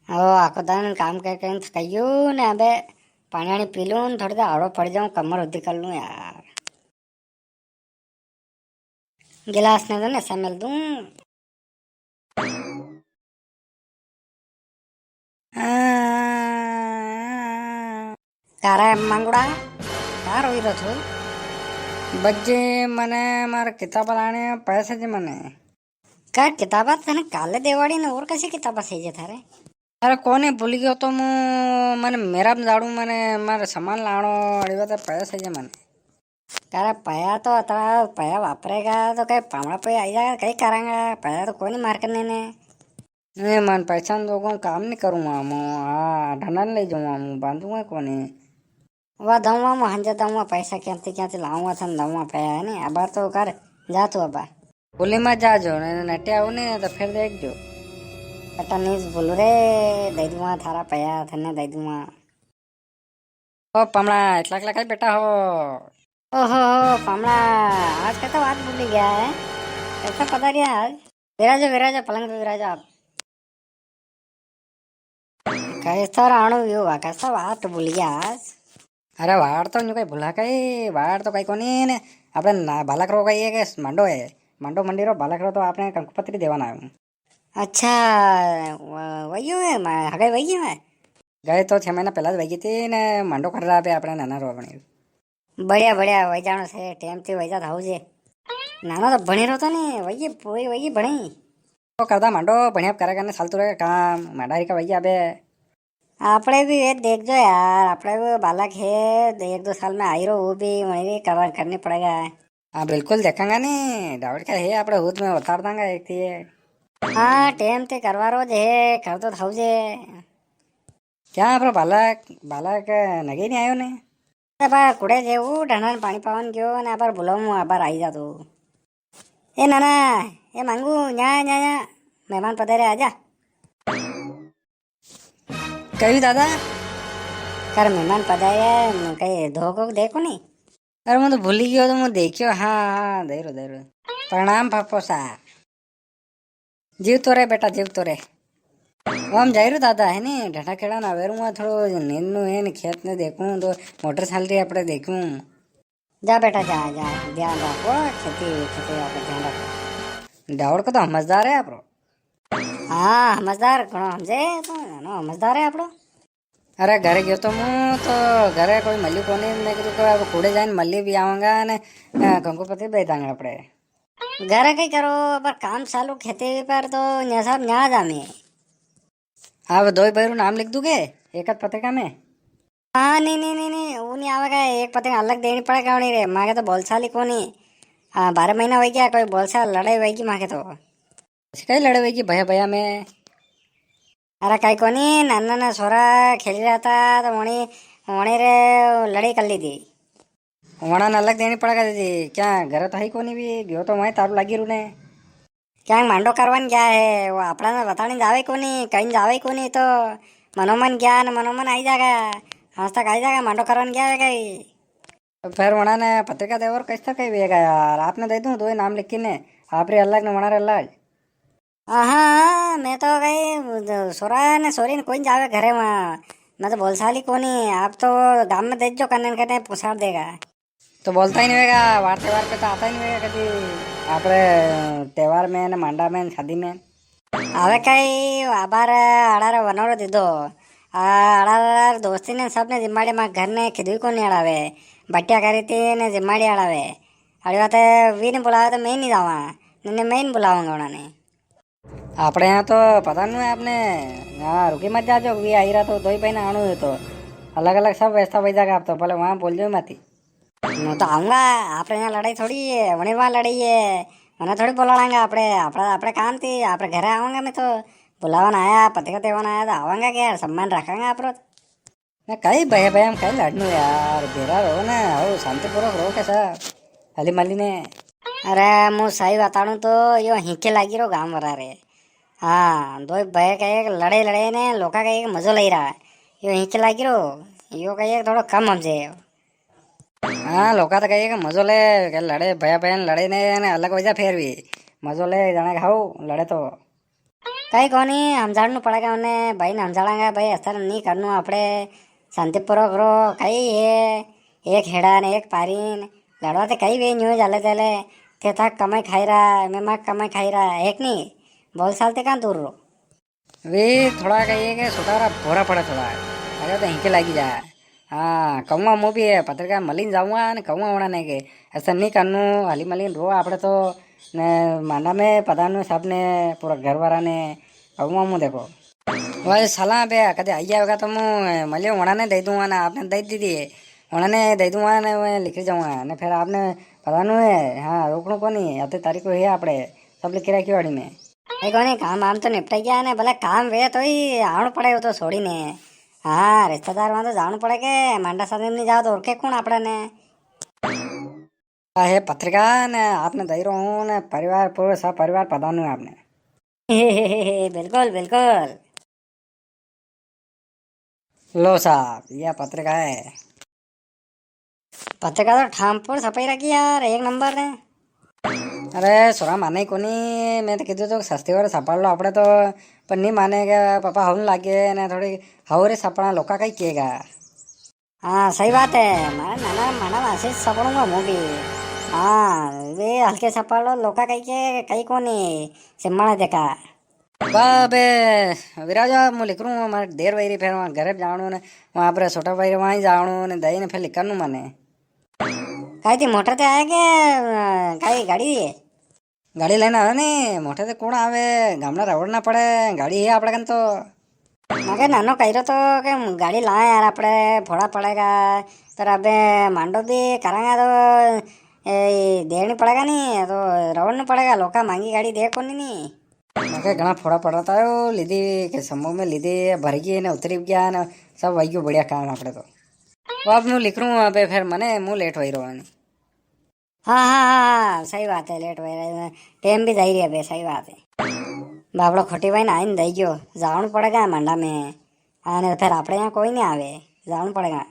હવે આખો દાન કામ કરી કરીને થઈ ગયું ને હવે પાણી પી લઉં ને થોડી આડો પડી જાઉં કમર ઉધી કરી લઉં યાર. गिलास ने तो नशा मिल दूं. કારા માંગુડા કા રોઈ રહ્યો છો? બજે મને મારા કિતાબ લાણે પૈસા છે મને. કા કિતાબા તને કાલે દેવાડી ને ઓર કશી કિતાબા થઈ જાય તારે? અરે કોને ભૂલી ગયો તો હું મને મેરાબ જાડું મને મારે સામાન લાણો એવા તો પૈસા છે મને. તારા પયા તો તારા પયા વાપરેગા તો કઈ પામડા પૈ આવી જાય કઈ કરાંગા પયા તો કોની માર્કેટ ને ને મને પૈસા તો હું કામ નહીં કરું આમ આ ઢંડા લઈ જાઉં આમ બાંધું કોને. વા દઉં હંજે દઉં પૈસા ક્યાંથી લાવવા છે ને દઉં પયા ને આ બાર તો કર જાતું અબા. ભૂલીમાં જાજો ને નટે આવું ને તો ફેર દેખજો. બેટા નહીં જ ભૂલું રે દઈ દઉં થારા પયા તને દઈ દઉં. ઓ પમણા એટલા એટલા કઈ બેટા હો. ओहो पामड़ा आज का तो बात भूल गया है. कैसा पता नहीं आज. विराजो विराजो पलंग पे विराजो आप. कैसा राणु व्यू कैसा बात भूल गया आज. અરે વાળ તો કઈ ભૂલા કઈ વાળ તો કઈ કોની ને આપણે બાલકરો કહીએ કે માંડો હે માંડો મંડીરો બાલકરો તો આપણે કંકુપત્રી દેવાના આવ્યું. अच्छा वही है हगे वही है. ગયે તો 6 મહિના પહેલા જ વહી ગઈ હતી ને માંડો કરી આપે આપણે નાના રોવણી. बढ़िया बढ़िया वही जानो से टाइम से वही जाता हो जे नाना तो भणी रहो तो नहीं वही वही वही भणी તો કરતા માંડો ભણ્યા કરે કરીને ચાલતું રહે કામ માંડારી કા વહી આપે. આપણે भी ये देख जो यार આપણે भी बालक है 1-2 साल में आई रहो वो भी वही कवर करनी पड़ेगा. हाँ बिल्कुल देखेंगे नहीं डाउट क्या है આપણે હુદ में उतार देंगे एक थी. हाँ टाइम ते करवा रो जे कर तो થાવ જે. ક્યાં આપણો બાલક બાલક નગી નહીં આવ્યો ને. બા કુડે જેવું ઢાંડા પાણી પાવાનું ગયો ને આબાર બોલાવું આબાર આવી જાતો. એ નાના એ માંગુ ન્યા ન્યા ન્યા મહેમાન પધારે આજા. કહ્યું દાદા. કર મહેમાન પધારે કઈ ધોકો દેખો નહીં. અરે હું તો ભૂલી ગયો તો હું દેખ્યો હા હા દેરો દેરો. પ્રણામ પાપોસા. જીવતો રે બેટા જીવતો રે. આમ જઈ રહ્યું દાદા હે ને ઢાંડા ખેડા ના વેરું થોડો નેનનું હે ને ખેત ને દેખું તો મોટર ચાલતી આપણે દેખ્યું. જા બેટા જા જા ધ્યાન રાખો ખેતી ખેતી આપણે ધ્યાન રાખો. ડાવડ કો તો સમજદાર હે આપણો. હા સમજદાર ઘણો સમજે તો નાનો સમજદાર હે આપણો. અરે ઘરે ગયો તો હું તો ઘરે કોઈ મળ્યું કોને મેં કીધું કે કુડે જઈને મળી બી આવાંગા ને કંકુપતિ બે દાંગે આપણે. ઘરે કઈ કરો પર કામ ચાલુ ખેતી પર તો ન્યા સાહેબ ન્યા જ અમે. हाँ दो भाई नाम लिख दूंगे एक आध पत्रिका में. हाँ नहीं वो नहीं आवेगा एक पत्रिका अलग देनी पड़ेगा नहीं रे मांगे तो बोलचाली को नहीं. हाँ 12 महीना वही गया कोई बोलचाल लड़ाई वही की मांगे तो कई लड़े हुए की भैया भैया में. अरे कहीं को नहीं नाना ना छोरा खेल रहा था तो वणी वणी रे लड़ाई कर ली थी. वहाँ अलग देनी पड़ेगा दीदी क्या घर तो है को नहीं भी गयो तो वहीं तारू लगी रू ने. क्या मांडो करवान गया है वो अपना बताने जावे को नहीं कहीं जावे को नहीं तो मनोमन गया न मनोमन आई जाएगा आज तक आई जाएगा मांडो करवान गया है कहीं. तो फिर वहाँ ने पत्रिका दे और कैसा कहीं वेगा यार आपने दे दूँ दो ही नाम लिख के ने आप रे अलग ने वहाँ रे अलग. हाँ मैं तो कहीं सोरा ने सोरी ने कोई जावे घरे वहाँ मैं तो बोलसाली को नहीं आप तो गाँव में देख जो करने करने पुछाड़ देगा. तो बोलता ही नहीं होगा वार त्योहार पे तो आता ही नहीं होगा कभी આપણે તહેવાર में ને માંડા में શાદી में. હવે કઈ આભાર અડારે વનોરો દીધો આ અડાર દોસ્તીને સબને જીમાડી માં ઘરને કીધું કોની અડાવે બટિયા કરી હતી ને જીમાડી અડાવે અડી વાત વીને બોલાવે તો મેં નહીં જાવા ને મેં બોલાવાંगा उन्होंने. આપણે यहाँ तो पता नहीं है आपने हाँ रुकी मत जाजो वी आई रहा तो दो ही बहना आणु है तो अलग अलग सब व्यवस्था हो जाएगा आप तो पहले वहाँ बोल जाओ मत. હું તો આऊंगा આપણે यहाँ લડાઈ થોડી है વણી वहाँ लड़ी है મને થોડી બોલાવાंगा આપણે આપણે આપણે કામ थी આપણે ઘરે આवांगा मैं तो बुलावन आया पत्रिका देवन आया तो आवांगा क्या यार सम्मान रखेंगे आप ना कई भैया भैया हम कई लड़नू यार बेरा रहो ना हो शांतिपूर्वक रहो कैसा हली मली ने. अरे मु सही बताऊँ तो यो हिंके लागी रो गाँव वाला रे. हाँ दो भय का एक लड़े लड़े ने लोका का एक मजो ले रहा है यो हिंके लागी रो यो का एक थोड़ा कम समझे. हाँ लोका तो कहिए मजो ले लड़े भैया बहन लड़े ने अलग वजह फिर भी मजो ले जाने खाओ लड़े तो. કઈ કોની સમજાડનું પડેગા મને ભાઈને સમજાડાંગા ભાઈ અત્યારે નહીં કરનું આપણે શાંતિપૂર્વક રહો કઈ એક હેડા ને એક પારીન લડવાથી કઈ વે ન્યૂઝ હાલે ચાલે તે થાક કમાઈ ખાઈ रहा मैं माँ कमाई खाई रहा एक नहीं बहुत साल ते कहाँ दूर रहो वे थोड़ा कहिए कि छोटा भोरा पड़ा थोड़ा अरे तो हिंके लागी जा हाँ कहूँगा मुँह भी है पत्रकार मलिन जाऊँगा ने कहूँगा होना नहीं के ऐसा नहीं करनू हली मलिन रो आपड़े तो ने मांडा में पता सबने पूरा घर वाला ने कहूँगा मुँह देखो वह सलाह पे कदे आई जाएगा तो मुँह मलियो वहाँ ने दे दूँगा ना आपने दे दी थी वहाँ ने दे दूँगा ने मैं लिख जाऊँगा ने फिर आपने पता नहीं है हाँ रोकणू को नहीं आते तारीख को है आपड़े सब लिखी रखी वाड़ी में એ કોને કામ આમ તો નિપટાઈ ગયા ને ભલે કામ વે તોય આવવું પડે એવું તો છોડીને હા રિશ્તેદારમાં તો જાણવું પડે કે માંડા સાથે નહીં જાવ તો ઓળખે કોણ આપણને है पत्रिका ने आपने दई रहा हूँ ने परिवार पूरे सब परिवार पता नहीं आपने બિલકુલ બિલકુલ लो साहब यह पत्रिका है પત્રિકા તો ઠામપુર છપાઈ રાખી યાર એક નંબર ને अरे सोरा माने को नहीं मैं तो कीधु तो सस्ती वाले सपाड़ लो आपड़े तो पर नहीं मानेगा पापा हम लागे ने थोड़ी हवरे सपना लोका कहीं किएगा हाँ सही बात है मारा नाना माना ऐसे सपड़ूंगा मैं भी हाँ वे हल्के सपड़ लो लोका कहीं को नहीं सिम्मड़ा देखा बाबे विराजा मैं लिख रूँ हमारे देर वही फिर वहाँ घर जाऊँ ने वहाँ पर छोटा भाई वहाँ ही जाऊँ ने दही ने फिर लिखनू माने कहीं थी मोटर ते आया के कहीं गाड़ी है गाड़ी लेना आवे नहीं मोटे से कौन आवे गामड़ा रवड़ना पड़े गाड़ी है आपड़े कन तो मगर नानो कहो तो कि गाड़ी लाए यार अपने फोड़ा पड़ेगा पर अबे मांडो भी करांगा तो देनी पड़ेगा नहीं तो रवड़ना पड़ेगा लोका महंगी गाड़ी दे को नहीं मगर घना फोड़ा पड़ रहा था लीधी के समूह में लीधी भर गई ने उतरी गया ने सब वही क्यों बढ़िया काम आपड़े तो वो अब मैं लिख रूँ अबे फिर मने मुँह लेट वही रहा हाँ हाँ हाँ सही बात है लेट हो टाइम भी जाई रही है सही बात है बापड़ो खोटी भाई आईने दई गयो जावण पड़ेगा मंडा में आने फिर आपड़े यहाँ कोई नहीं आवे जावण पड़ेगा